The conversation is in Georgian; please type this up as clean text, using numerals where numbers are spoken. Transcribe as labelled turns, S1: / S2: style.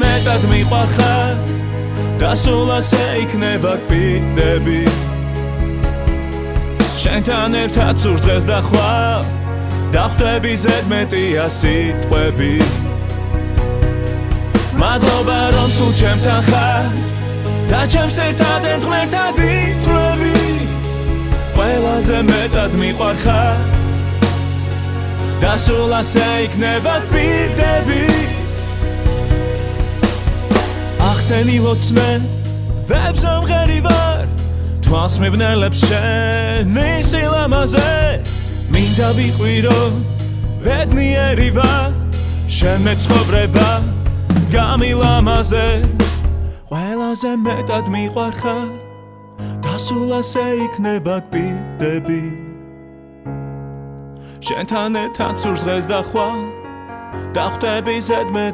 S1: მეტად მიყვარხარ და სულ ასე იქნება გვპირდები შენთან ერთად სურს დღეს და ხვალ და ხვდები ზედმეტია სიტყვები მადლობა რომ სულ ჩემთან ხარ და ჩემს ერთადერთ ღმერთად ითვლები ყველაზე მეტად მიყვარხარ და სულ ასე იქნება გვპირდები ახდენი ლოცმე ვებზომღერი ვარ თვალს მიბნელებს შენი სილამაზე მინდა ვიყვირო ბედნიერი ვარ შენ მეცხოვრება გამილამაზე ყველაზე მეტად მიყვარხარ და სულ ასე იქნება გვპირდები შენთან ერთად სურს დღეს და ხვალ და ხვდები ზედმეტ